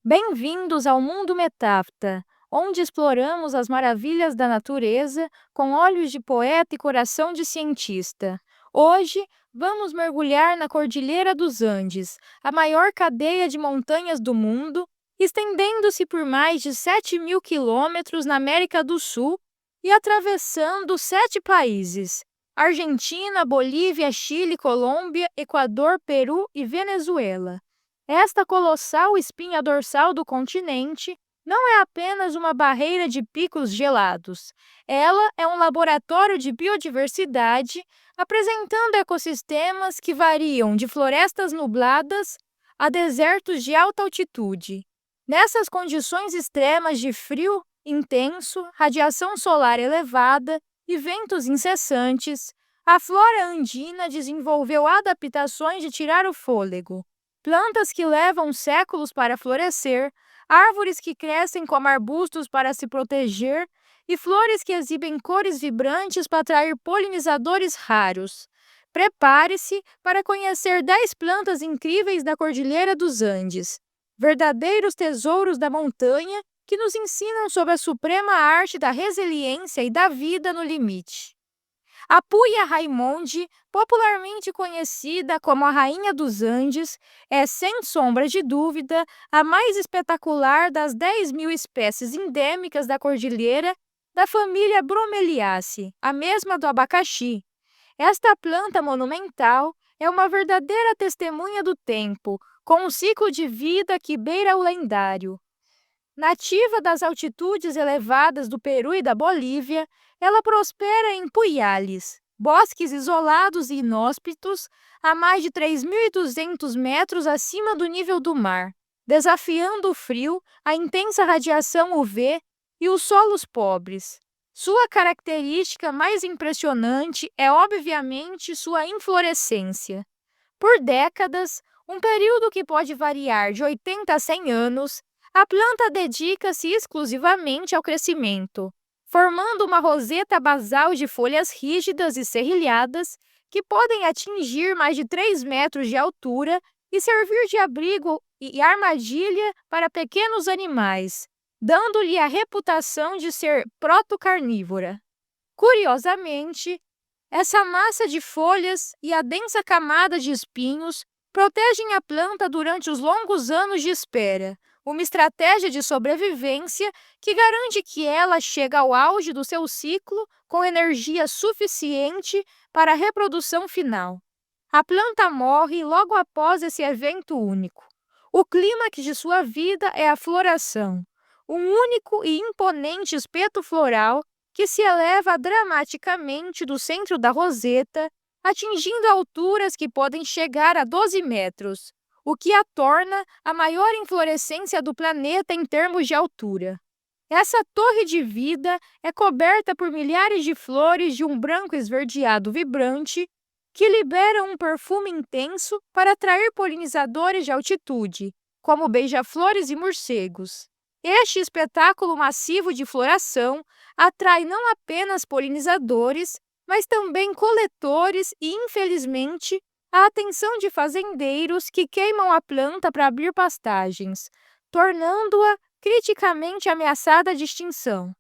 Bem-vindos ao Mundo Metafta, onde exploramos as maravilhas da natureza com olhos de poeta e coração de cientista. Hoje, vamos mergulhar na Cordilheira dos Andes, a maior cadeia de montanhas do mundo, estendendo-se por mais de 7.000 quilômetros na América do Sul e atravessando 7 países: Argentina, Bolívia, Chile, Colômbia, Equador, Peru e Venezuela. Esta colossal espinha dorsal do continente não é apenas uma barreira de picos gelados. Ela é um laboratório de biodiversidade, apresentando ecossistemas que variam de florestas nubladas a desertos de alta altitude. Nessas condições extremas de frio intenso, radiação solar elevada e ventos incessantes, a flora andina desenvolveu adaptações de tirar o fôlego. Plantas que levam séculos para florescer, árvores que crescem como arbustos para se proteger e flores que exibem cores vibrantes para atrair polinizadores raros. Prepare-se para conhecer 10 plantas incríveis da Cordilheira dos Andes, verdadeiros tesouros da montanha que nos ensinam sobre a suprema arte da resiliência e da vida no limite. A Puya Raimonde, popularmente conhecida como a Rainha dos Andes, é, sem sombra de dúvida, a mais espetacular das 10.000 espécies endêmicas da cordilheira da família Bromeliaceae, a mesma do abacaxi. Esta planta monumental é uma verdadeira testemunha do tempo, com um ciclo de vida que beira o lendário. Nativa das altitudes elevadas do Peru e da Bolívia, ela prospera em Puyales, bosques isolados e inóspitos a mais de 3.200 metros acima do nível do mar, desafiando o frio, a intensa radiação UV e os solos pobres. Sua característica mais impressionante é, obviamente, sua inflorescência. Por décadas, um período que pode variar de 80 a 100 anos, a planta dedica-se exclusivamente ao crescimento, formando uma roseta basal de folhas rígidas e serrilhadas que podem atingir mais de 3 metros de altura e servir de abrigo e armadilha para pequenos animais, dando-lhe a reputação de ser protocarnívora. Curiosamente, essa massa de folhas e a densa camada de espinhos protegem a planta durante os longos anos de espera, uma estratégia de sobrevivência que garante que ela chega ao auge do seu ciclo com energia suficiente para a reprodução final. A planta morre logo após esse evento único. O clímax de sua vida é a floração, um único e imponente espeto floral que se eleva dramaticamente do centro da roseta, atingindo alturas que podem chegar a 12 metros, o que a torna a maior inflorescência do planeta em termos de altura. Essa torre de vida é coberta por milhares de flores de um branco esverdeado vibrante que liberam um perfume intenso para atrair polinizadores de altitude, como beija-flores e morcegos. Este espetáculo massivo de floração atrai não apenas polinizadores, mas também coletores e, infelizmente, a atenção de fazendeiros que queimam a planta para abrir pastagens, tornando-a criticamente ameaçada de extinção.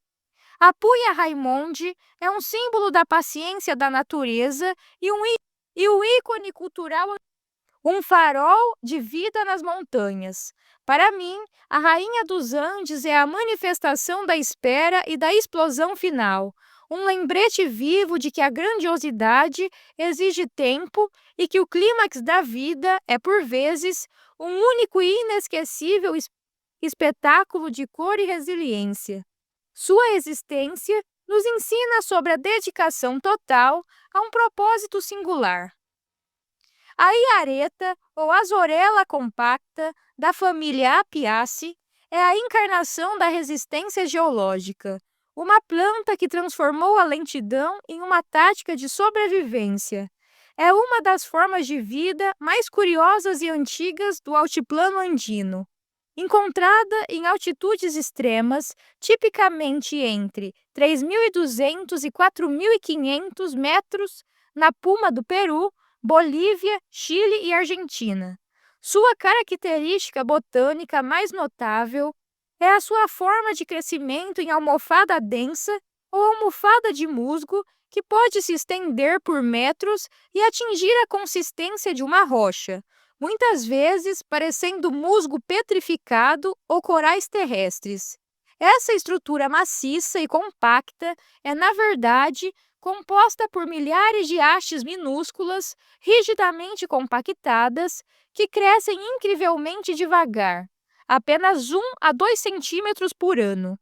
A Puya Raimonde é um símbolo da paciência da natureza e um ícone cultural, um farol de vida nas montanhas. Para mim, a Rainha dos Andes é a manifestação da espera e da explosão final, um lembrete vivo de que a grandiosidade exige tempo e que o clímax da vida é, por vezes, um único e inesquecível espetáculo de cor e resiliência. Sua existência nos ensina sobre a dedicação total a um propósito singular. A iareta, ou azorella compacta, da família Apiaceae, é a encarnação da resistência geológica, uma planta que transformou a lentidão em uma tática de sobrevivência. É uma das formas de vida mais curiosas e antigas do altiplano andino. Encontrada em altitudes extremas, tipicamente entre 3.200 e 4.500 metros na Puna do Peru, Bolívia, Chile e Argentina. Sua característica botânica mais notável é a sua forma de crescimento em almofada densa ou almofada de musgo, que pode se estender por metros e atingir a consistência de uma rocha, muitas vezes parecendo musgo petrificado ou corais terrestres. Essa estrutura maciça e compacta é, na verdade, composta por milhares de hastes minúsculas, rigidamente compactadas, que crescem incrivelmente devagar, apenas 1 a 2 centímetros por ano.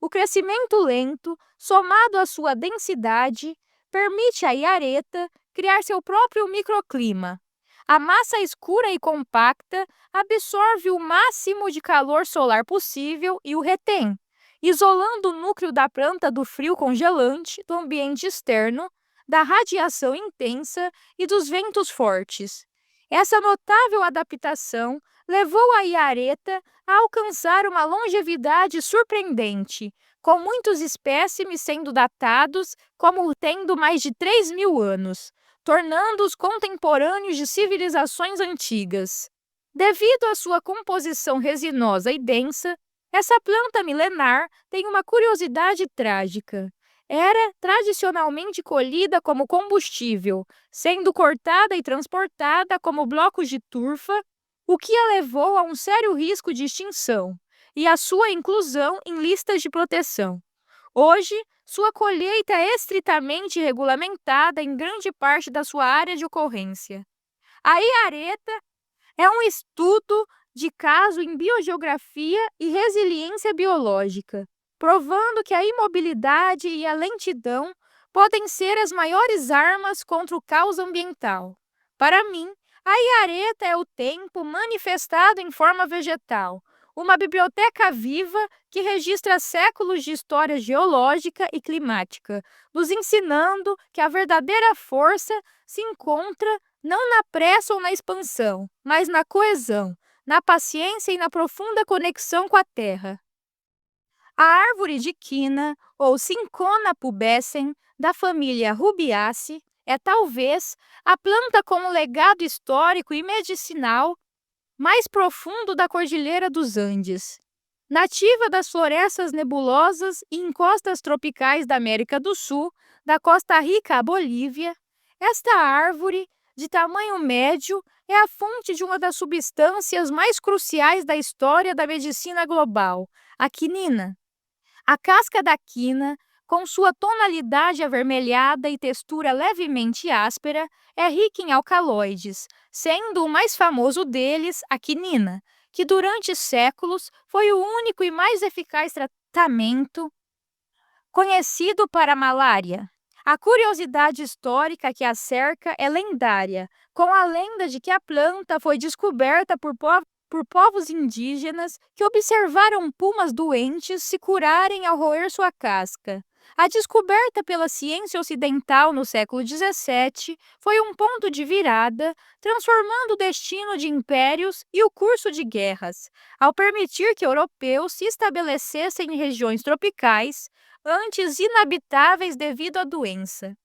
O crescimento lento, somado à sua densidade, permite à iareta criar seu próprio microclima. A massa escura e compacta absorve o máximo de calor solar possível e o retém, isolando o núcleo da planta do frio congelante do ambiente externo, da radiação intensa e dos ventos fortes. Essa notável adaptação levou a iareta a alcançar uma longevidade surpreendente, com muitos espécimes sendo datados como tendo mais de 3.000 anos, tornando-os contemporâneos de civilizações antigas. Devido à sua composição resinosa e densa, essa planta milenar tem uma curiosidade trágica. Era tradicionalmente colhida como combustível, sendo cortada e transportada como blocos de turfa, o que a levou a um sério risco de extinção e a sua inclusão em listas de proteção. Hoje, sua colheita é estritamente regulamentada em grande parte da sua área de ocorrência. A iareta é um estudo de caso em biogeografia e resiliência biológica, provando que a imobilidade e a lentidão podem ser as maiores armas contra o caos ambiental. Para mim, a iareta é o tempo manifestado em forma vegetal, uma biblioteca viva que registra séculos de história geológica e climática, nos ensinando que a verdadeira força se encontra não na pressa ou na expansão, mas na coesão, na paciência e na profunda conexão com a terra. A árvore de quina, ou Cinchona pubescens, da família Rubiaceae, é talvez a planta com um legado histórico e medicinal mais profundo da Cordilheira dos Andes. Nativa das florestas nebulosas e encostas tropicais da América do Sul, da Costa Rica à Bolívia, esta árvore, de tamanho médio, é a fonte de uma das substâncias mais cruciais da história da medicina global, a quinina. A casca da quina, com sua tonalidade avermelhada e textura levemente áspera, é rica em alcaloides, sendo o mais famoso deles a quinina, que durante séculos foi o único e mais eficaz tratamento conhecido para a malária. A curiosidade histórica que a cerca é lendária, com a lenda de que a planta foi descoberta por povos indígenas que observaram pumas doentes se curarem ao roer sua casca. A descoberta pela ciência ocidental no século XVII foi um ponto de virada, transformando o destino de impérios e o curso de guerras, ao permitir que europeus se estabelecessem em regiões tropicais, antes inabitáveis devido à doença.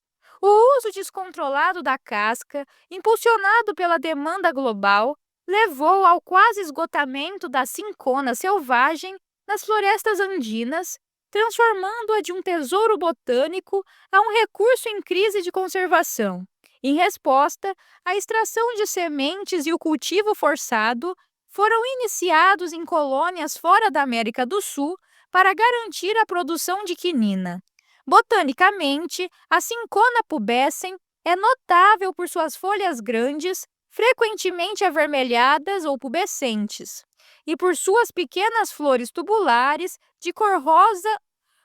O uso descontrolado da casca, impulsionado pela demanda global, levou ao quase esgotamento da cincona selvagem nas florestas andinas, transformando-a de um tesouro botânico a um recurso em crise de conservação. Em resposta, a extração de sementes e o cultivo forçado foram iniciados em colônias fora da América do Sul para garantir a produção de quinina. Botanicamente, a Cinchona pubescens é notável por suas folhas grandes, frequentemente avermelhadas ou pubescentes, e por suas pequenas flores tubulares de cor rosa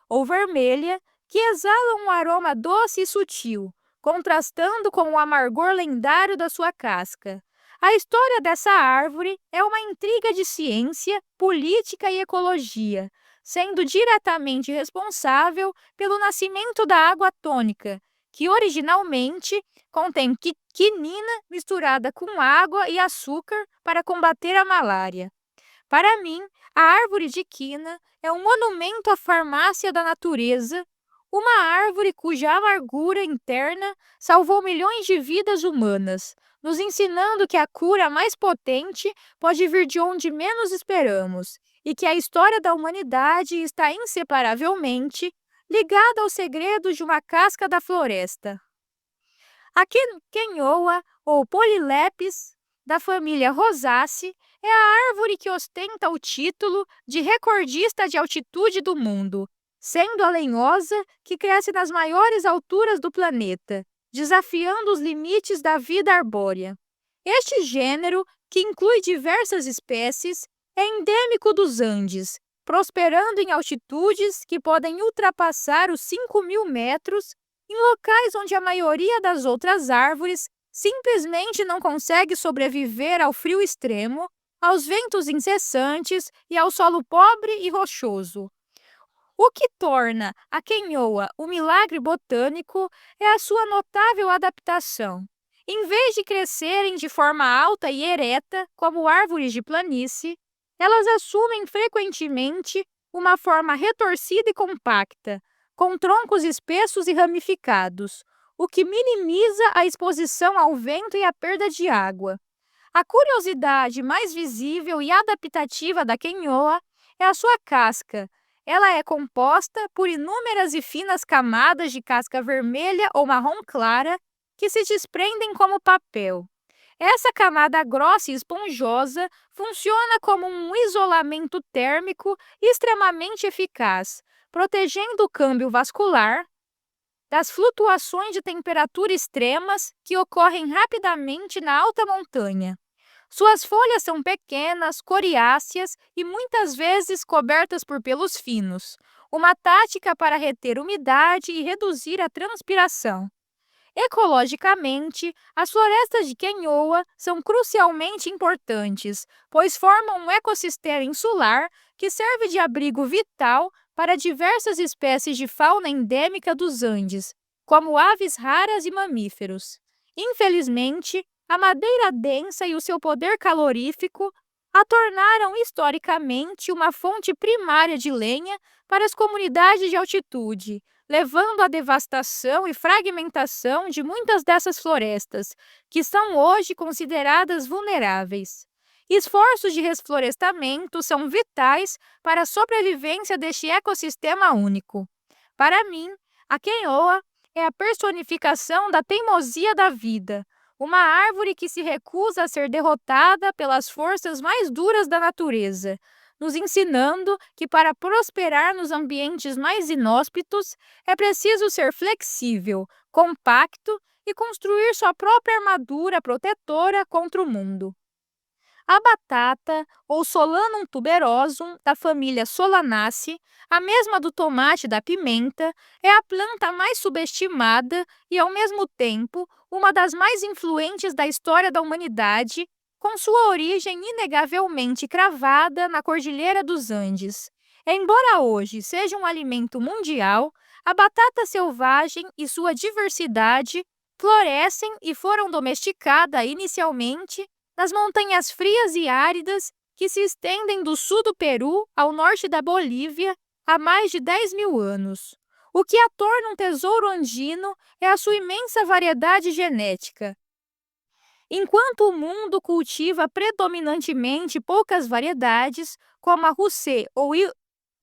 ou vermelha que exalam um aroma doce e sutil, contrastando com o amargor lendário da sua casca. A história dessa árvore é uma intriga de ciência, política e ecologia, sendo diretamente responsável pelo nascimento da água tônica, que originalmente contém quinina misturada com água e açúcar para combater a malária. Para mim, a árvore de quina é um monumento à farmácia da natureza, Uma árvore cuja amargura interna salvou milhões de vidas humanas, nos ensinando que a cura mais potente pode vir de onde menos esperamos e que a história da humanidade está inseparavelmente ligada aos segredos de uma casca da floresta. A quenhoa, ou Polylepis, da família Rosaceae, é a árvore que ostenta o título de recordista de altitude do mundo, sendo a lenhosa que cresce nas maiores alturas do planeta, desafiando os limites da vida arbórea. Este gênero, que inclui diversas espécies, é endêmico dos Andes, prosperando em altitudes que podem ultrapassar os 5.000 metros, em locais onde a maioria das outras árvores simplesmente não consegue sobreviver ao frio extremo, aos ventos incessantes e ao solo pobre e rochoso. O que torna a quenhoa um milagre botânico é a sua notável adaptação. Em vez de crescerem de forma alta e ereta, como árvores de planície, elas assumem frequentemente uma forma retorcida e compacta, com troncos espessos e ramificados, o que minimiza a exposição ao vento e a perda de água. A curiosidade mais visível e adaptativa da quenhoa é a sua casca. Ela é composta por inúmeras e finas camadas de casca vermelha ou marrom clara que se desprendem como papel. Essa camada grossa e esponjosa funciona como um isolamento térmico extremamente eficaz, protegendo o câmbio vascular das flutuações de temperatura extremas que ocorrem rapidamente na alta montanha. Suas folhas são pequenas, coriáceas e muitas vezes cobertas por pelos finos, uma tática para reter umidade e reduzir a transpiração. Ecologicamente, as florestas de quenhoa são crucialmente importantes, pois formam um ecossistema insular que serve de abrigo vital para diversas espécies de fauna endêmica dos Andes, como aves raras e mamíferos. Infelizmente, a madeira densa e o seu poder calorífico a tornaram historicamente uma fonte primária de lenha para as comunidades de altitude, levando à devastação e fragmentação de muitas dessas florestas, que são hoje consideradas vulneráveis. Esforços de reflorestamento são vitais para a sobrevivência deste ecossistema único. Para mim, a quenhoa é a personificação da teimosia da vida, uma árvore que se recusa a ser derrotada pelas forças mais duras da natureza, nos ensinando que para prosperar nos ambientes mais inóspitos é preciso ser flexível, compacto e construir sua própria armadura protetora contra o mundo. A batata, ou Solanum tuberosum, da família Solanaceae, a mesma do tomate e da pimenta, é a planta mais subestimada e, ao mesmo tempo, uma das mais influentes da história da humanidade, com sua origem inegavelmente cravada na Cordilheira dos Andes. Embora hoje seja um alimento mundial, a batata selvagem e sua diversidade florescem e foram domesticadas inicialmente nas montanhas frias e áridas que se estendem do sul do Peru ao norte da Bolívia há mais de 10.000 anos. O que a torna um tesouro andino é a sua imensa variedade genética. Enquanto o mundo cultiva predominantemente poucas variedades, como a Rousset ou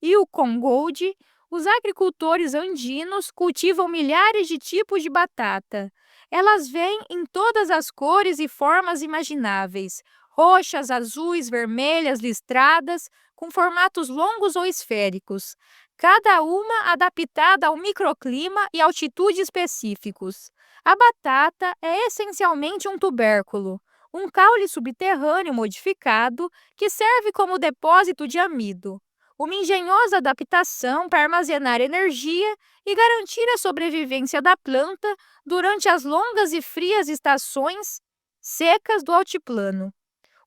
Yukon Gold, os agricultores andinos cultivam milhares de tipos de batata. Elas vêm em todas as cores e formas imagináveis, roxas, azuis, vermelhas, listradas, com formatos longos ou esféricos, cada uma adaptada ao microclima e altitude específicos. A batata é essencialmente um tubérculo, um caule subterrâneo modificado que serve como depósito de amido. Uma engenhosa adaptação para armazenar energia e garantir a sobrevivência da planta durante as longas e frias estações secas do altiplano.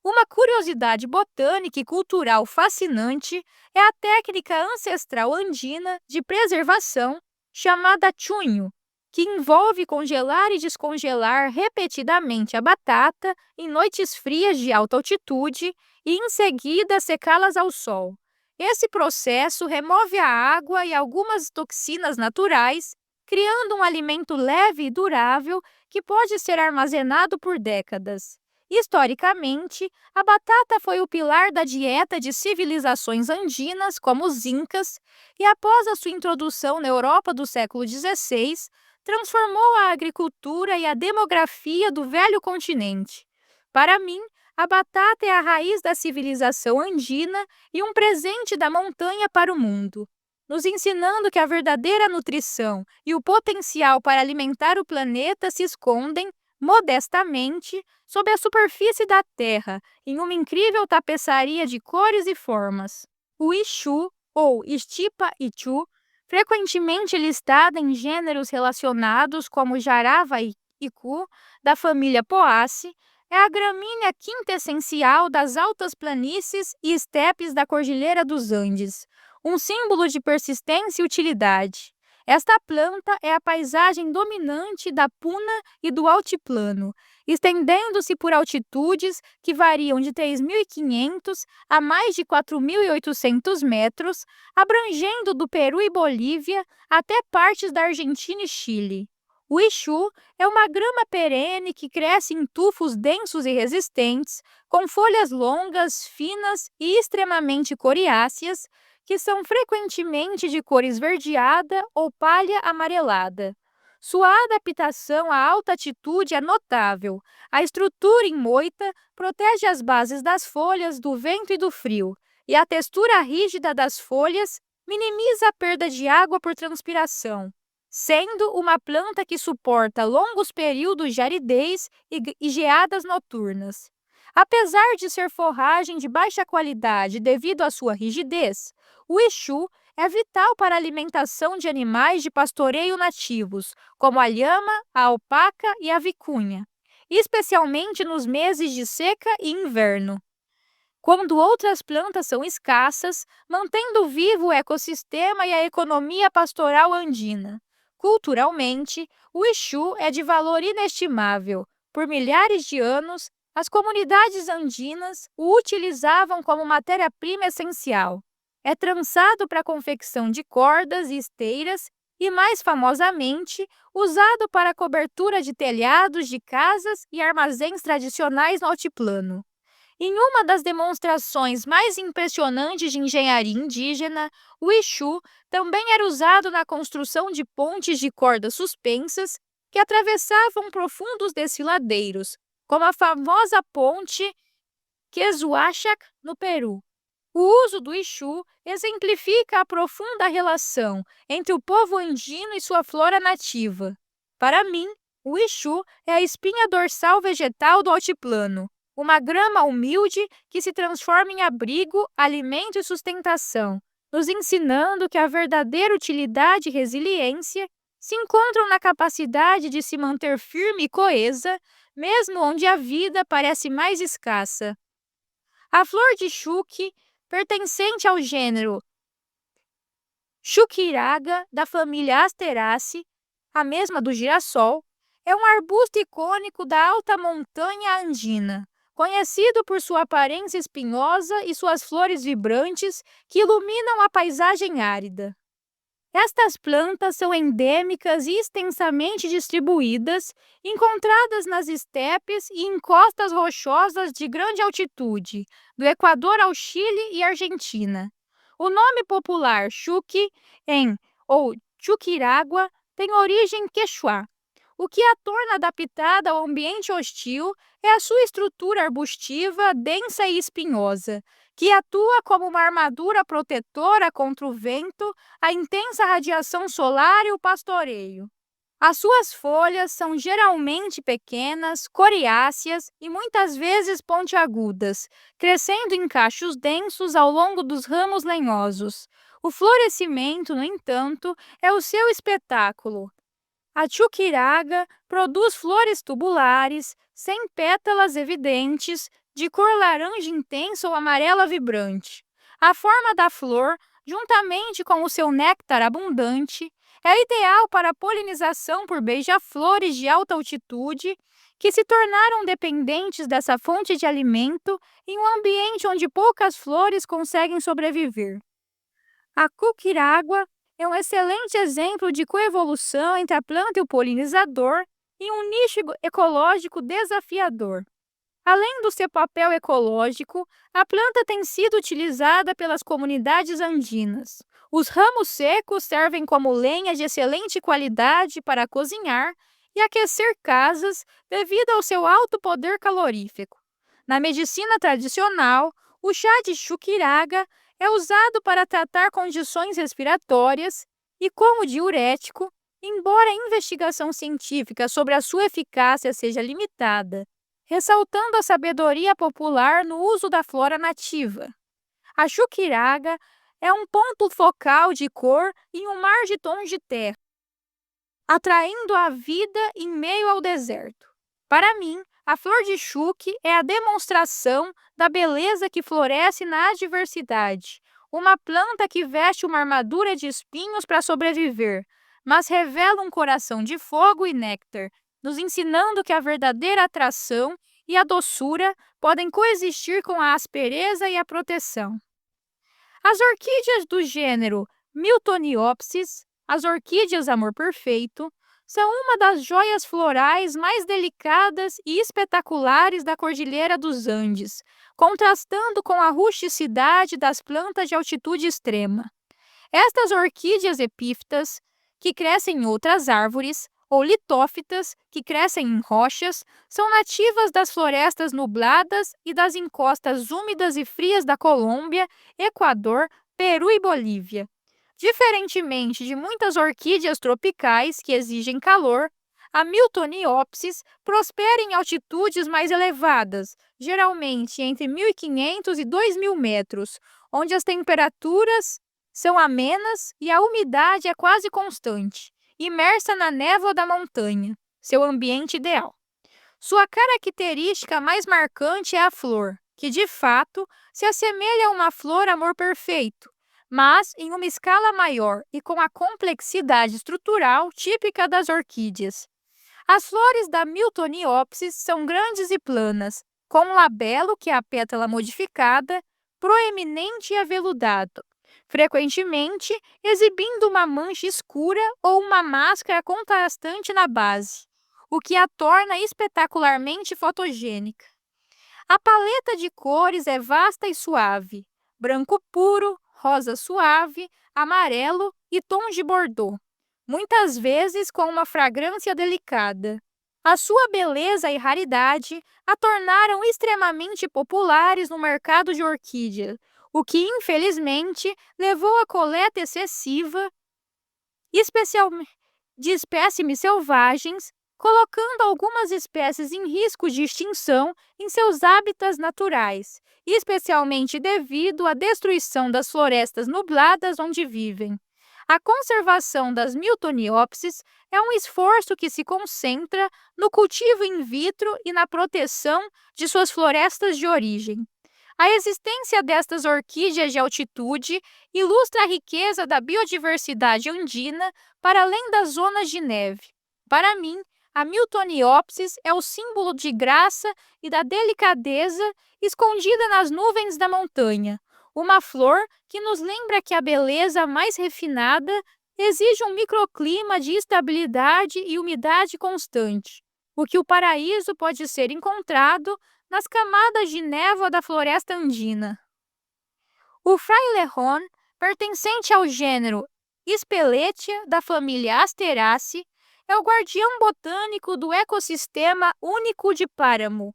Uma curiosidade botânica e cultural fascinante é a técnica ancestral andina de preservação chamada chunho, que envolve congelar e descongelar repetidamente a batata em noites frias de alta altitude e, em seguida, secá-las ao sol. Esse processo remove a água e algumas toxinas naturais, criando um alimento leve e durável que pode ser armazenado por décadas. Historicamente, a batata foi o pilar da dieta de civilizações andinas, como os Incas, e após a sua introdução na Europa do século XVI, transformou a agricultura e a demografia do velho continente. Para mim, a batata é a raiz da civilização andina e um presente da montanha para o mundo, nos ensinando que a verdadeira nutrição e o potencial para alimentar o planeta se escondem, modestamente, sob a superfície da Terra, em uma incrível tapeçaria de cores e formas. O Ichu, ou Stipa Ichu, frequentemente listada em gêneros relacionados como Jarava e Icu, da família Poaceae, é a gramínea quintessencial das altas planícies e estepes da Cordilheira dos Andes, um símbolo de persistência e utilidade. Esta planta é a paisagem dominante da puna e do altiplano, estendendo-se por altitudes que variam de 3.500 a mais de 4.800 metros, abrangendo do Peru e Bolívia até partes da Argentina e Chile. O Ichu é uma grama perene que cresce em tufos densos e resistentes, com folhas longas, finas e extremamente coriáceas, que são frequentemente de cor esverdeada ou palha amarelada. Sua adaptação à alta altitude é notável. A estrutura em moita protege as bases das folhas do vento e do frio, e a textura rígida das folhas minimiza a perda de água por transpiração, sendo uma planta que suporta longos períodos de aridez e geadas noturnas. Apesar de ser forragem de baixa qualidade devido à sua rigidez, o ichu é vital para a alimentação de animais de pastoreio nativos, como a lhama, a alpaca e a vicunha, especialmente nos meses de seca e inverno, quando outras plantas são escassas, mantendo vivo o ecossistema e a economia pastoral andina. Culturalmente, o ichu é de valor inestimável. Por milhares de anos, as comunidades andinas o utilizavam como matéria-prima essencial. É trançado para a confecção de cordas e esteiras e, mais famosamente, usado para a cobertura de telhados de casas e armazéns tradicionais no altiplano. Em uma das demonstrações mais impressionantes de engenharia indígena, o ichu também era usado na construção de pontes de cordas suspensas que atravessavam profundos desfiladeiros, como a famosa ponte Quezuachac, no Peru. O uso do ichu exemplifica a profunda relação entre o povo andino e sua flora nativa. Para mim, o ichu é a espinha dorsal vegetal do altiplano, uma grama humilde que se transforma em abrigo, alimento e sustentação, nos ensinando que a verdadeira utilidade e resiliência se encontram na capacidade de se manter firme e coesa, mesmo onde a vida parece mais escassa. A flor de chuque, pertencente ao gênero Chuquiraga, da família Asteraceae, a mesma do girassol, é um arbusto icônico da alta montanha andina, conhecido por sua aparência espinhosa e suas flores vibrantes que iluminam a paisagem árida. Estas plantas são endêmicas e extensamente distribuídas, encontradas nas estepes e encostas rochosas de grande altitude, do Equador ao Chile e Argentina. O nome popular chuqui ou chuquiragua tem origem quechua. O que a torna adaptada ao ambiente hostil é a sua estrutura arbustiva, densa e espinhosa, que atua como uma armadura protetora contra o vento, a intensa radiação solar e o pastoreio. As suas folhas são geralmente pequenas, coriáceas e muitas vezes pontiagudas, crescendo em cachos densos ao longo dos ramos lenhosos. O florescimento, no entanto, é o seu espetáculo. A chuquiraga produz flores tubulares, sem pétalas evidentes, de cor laranja intensa ou amarela vibrante. A forma da flor, juntamente com o seu néctar abundante, é ideal para a polinização por beija-flores de alta altitude, que se tornaram dependentes dessa fonte de alimento em um ambiente onde poucas flores conseguem sobreviver. A cuquiragua é um excelente exemplo de coevolução entre a planta e o polinizador em um nicho ecológico desafiador. Além do seu papel ecológico, a planta tem sido utilizada pelas comunidades andinas. Os ramos secos servem como lenha de excelente qualidade para cozinhar e aquecer casas devido ao seu alto poder calorífico. Na medicina tradicional, o chá de chuquiraga é usado para tratar condições respiratórias e como diurético, embora a investigação científica sobre a sua eficácia seja limitada, ressaltando a sabedoria popular no uso da flora nativa. A chuquiraga é um ponto focal de cor em um mar de tons de terra, atraindo a vida em meio ao deserto. Para mim, a flor de chuque é a demonstração da beleza que floresce na adversidade, uma planta que veste uma armadura de espinhos para sobreviver, mas revela um coração de fogo e néctar, nos ensinando que a verdadeira atração e a doçura podem coexistir com a aspereza e a proteção. As orquídeas do gênero Miltoniopsis, as orquídeas amor perfeito, são uma das joias florais mais delicadas e espetaculares da Cordilheira dos Andes, contrastando com a rusticidade das plantas de altitude extrema. Estas orquídeas epífitas, que crescem em outras árvores, ou litófitas, que crescem em rochas, são nativas das florestas nubladas e das encostas úmidas e frias da Colômbia, Equador, Peru e Bolívia. Diferentemente de muitas orquídeas tropicais que exigem calor, a Miltoniopsis prospera em altitudes mais elevadas, geralmente entre 1.500 e 2.000 metros, onde as temperaturas são amenas e a umidade é quase constante, imersa na névoa da montanha, seu ambiente ideal. Sua característica mais marcante é a flor, que de fato se assemelha a uma flor amor perfeito, mas em uma escala maior e com a complexidade estrutural típica das orquídeas. As flores da Miltoniopsis são grandes e planas, com um labelo, que é a pétala modificada, proeminente e aveludado, frequentemente exibindo uma mancha escura ou uma máscara contrastante na base, o que a torna espetacularmente fotogênica. A paleta de cores é vasta e suave, branco puro, rosa suave, amarelo e tons de bordô, muitas vezes com uma fragrância delicada. A sua beleza e raridade a tornaram extremamente populares no mercado de orquídea, o que infelizmente levou à coleta excessiva, especialmente de espécimes selvagens, colocando algumas espécies em risco de extinção em seus hábitats naturais, especialmente devido à destruição das florestas nubladas onde vivem. A conservação das Miltoniopsis é um esforço que se concentra no cultivo in vitro e na proteção de suas florestas de origem. A existência destas orquídeas de altitude ilustra a riqueza da biodiversidade andina para além das zonas de neve. Para mim, a Miltoniopsis é o símbolo de graça e da delicadeza escondida nas nuvens da montanha, uma flor que nos lembra que a beleza mais refinada exige um microclima de estabilidade e umidade constante, o que o paraíso pode ser encontrado nas camadas de névoa da floresta andina. O frailejón, pertencente ao gênero Speletia da família Asteraceae, é o guardião botânico do ecossistema único de páramo,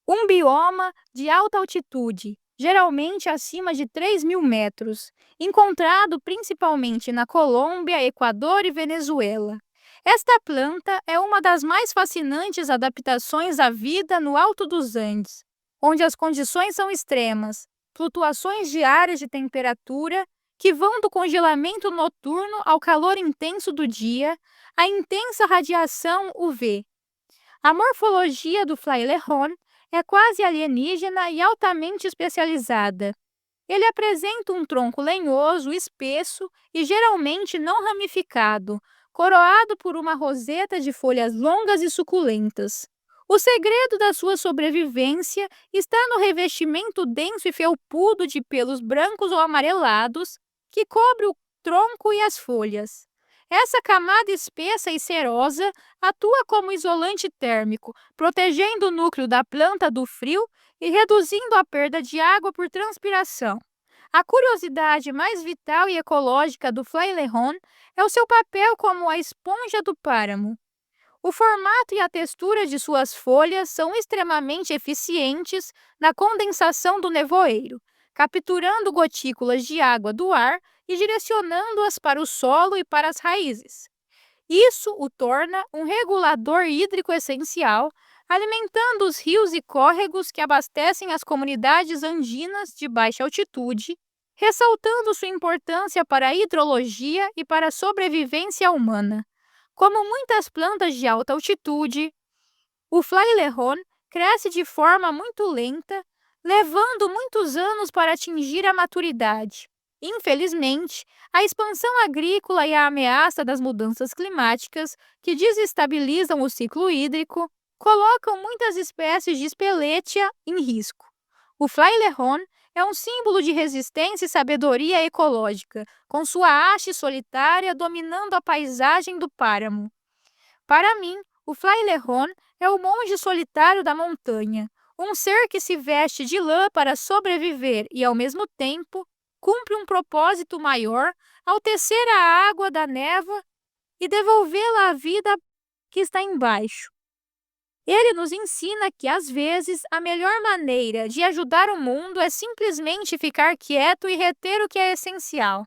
um bioma de alta altitude, geralmente acima de 3.000 metros, encontrado principalmente na Colômbia, Equador e Venezuela. Esta planta é uma das mais fascinantes adaptações à vida no Alto dos Andes, onde as condições são extremas, flutuações diárias de temperatura que vão do congelamento noturno ao calor intenso do dia, à intensa radiação UV. A morfologia do frailejón é quase alienígena e altamente especializada. Ele apresenta um tronco lenhoso, espesso e geralmente não ramificado, coroado por uma roseta de folhas longas e suculentas. O segredo da sua sobrevivência está no revestimento denso e felpudo de pelos brancos ou amarelados que cobre o tronco e as folhas. Essa camada espessa e cerosa atua como isolante térmico, protegendo o núcleo da planta do frio e reduzindo a perda de água por transpiração. A curiosidade mais vital e ecológica do Flailehorn é o seu papel como a esponja do páramo. O formato e a textura de suas folhas são extremamente eficientes na condensação do nevoeiro, capturando gotículas de água do ar e direcionando-as para o solo e para as raízes. Isso o torna um regulador hídrico essencial, alimentando os rios e córregos que abastecem as comunidades andinas de baixa altitude, ressaltando sua importância para a hidrologia e para a sobrevivência humana. Como muitas plantas de alta altitude, o Flailehorn cresce de forma muito lenta, levando muitos anos para atingir a maturidade. Infelizmente, a expansão agrícola e a ameaça das mudanças climáticas, que desestabilizam o ciclo hídrico, colocam muitas espécies de Speletia em risco. O Flailehorn é um símbolo de resistência e sabedoria ecológica, com sua haste solitária dominando a paisagem do páramo. Para mim, o Flailehorn é o monge solitário da montanha, um ser que se veste de lã para sobreviver e, ao mesmo tempo, cumpre um propósito maior ao tecer a água da névoa e devolvê-la à vida que está embaixo. Ele nos ensina que, às vezes, a melhor maneira de ajudar o mundo é simplesmente ficar quieto e reter o que é essencial.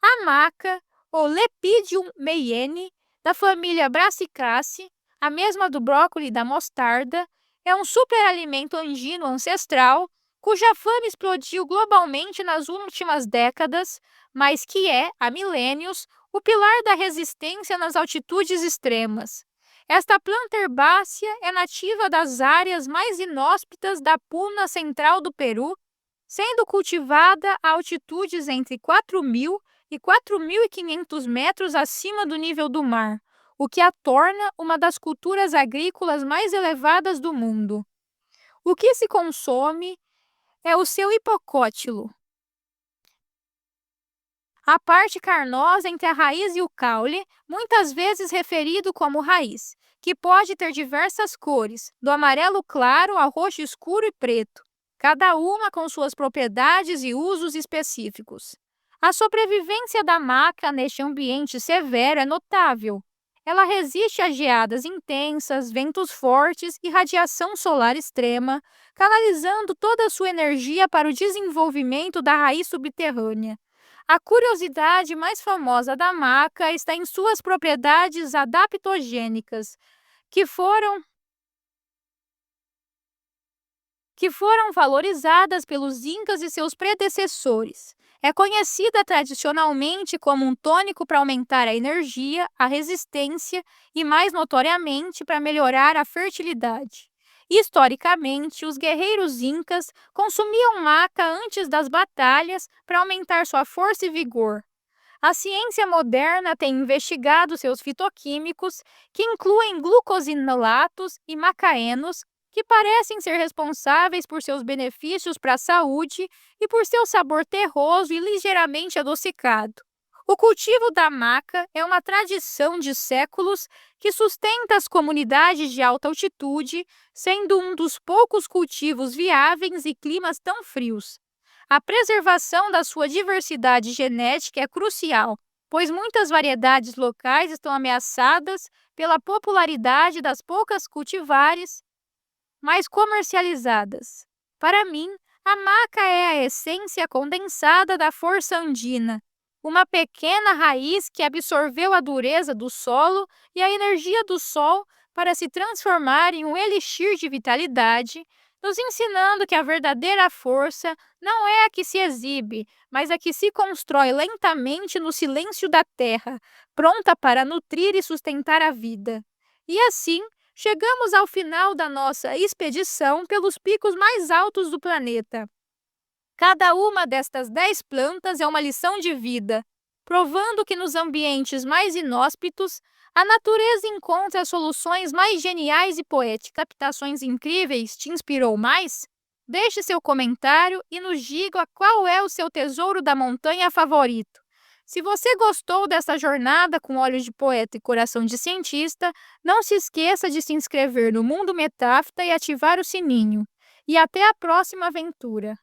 A maca, ou Lepidium meiene, da família Brassicaceae, a mesma do brócolis e da mostarda, é um superalimento andino ancestral cuja fama explodiu globalmente nas últimas décadas, mas que é, há milênios, o pilar da resistência nas altitudes extremas. Esta planta herbácea é nativa das áreas mais inóspitas da puna central do Peru, sendo cultivada a altitudes entre 4.000 e 4.500 metros acima do nível do mar, o que a torna uma das culturas agrícolas mais elevadas do mundo. O que se consome é o seu hipocótilo, a parte carnosa entre a raiz e o caule, muitas vezes referido como raiz, que pode ter diversas cores, do amarelo claro ao roxo escuro e preto, cada uma com suas propriedades e usos específicos. A sobrevivência da maca neste ambiente severo é notável. Ela resiste a geadas intensas, ventos fortes e radiação solar extrema, canalizando toda a sua energia para o desenvolvimento da raiz subterrânea. A curiosidade mais famosa da maca está em suas propriedades adaptogênicas, que foram valorizadas pelos incas e seus predecessores. É conhecida tradicionalmente como um tônico para aumentar a energia, a resistência e, mais notoriamente, para melhorar a fertilidade. Historicamente, os guerreiros incas consumiam maca antes das batalhas para aumentar sua força e vigor. A ciência moderna tem investigado seus fitoquímicos, que incluem glucosinolatos e macaenos, que parecem ser responsáveis por seus benefícios para a saúde e por seu sabor terroso e ligeiramente adocicado. O cultivo da maca é uma tradição de séculos que sustenta as comunidades de alta altitude, sendo um dos poucos cultivos viáveis em climas tão frios. A preservação da sua diversidade genética é crucial, pois muitas variedades locais estão ameaçadas pela popularidade das poucas cultivares mais comercializadas. Para mim, a maca é a essência condensada da força andina, uma pequena raiz que absorveu a dureza do solo e a energia do sol para se transformar em um elixir de vitalidade, nos ensinando que a verdadeira força não é a que se exibe, mas a que se constrói lentamente no silêncio da terra, pronta para nutrir e sustentar a vida. E assim, chegamos ao final da nossa expedição pelos picos mais altos do planeta. Cada uma destas 10 plantas é uma lição de vida, provando que nos ambientes mais inóspitos, A natureza encontra soluções mais geniais e poéticas. Adaptações incríveis te inspirou mais? Deixe seu comentário e nos diga qual é o seu tesouro da montanha favorito. Se você gostou dessa jornada com olhos de poeta e coração de cientista, não se esqueça de se inscrever no Mundo Metáfita e ativar o sininho. E até a próxima aventura!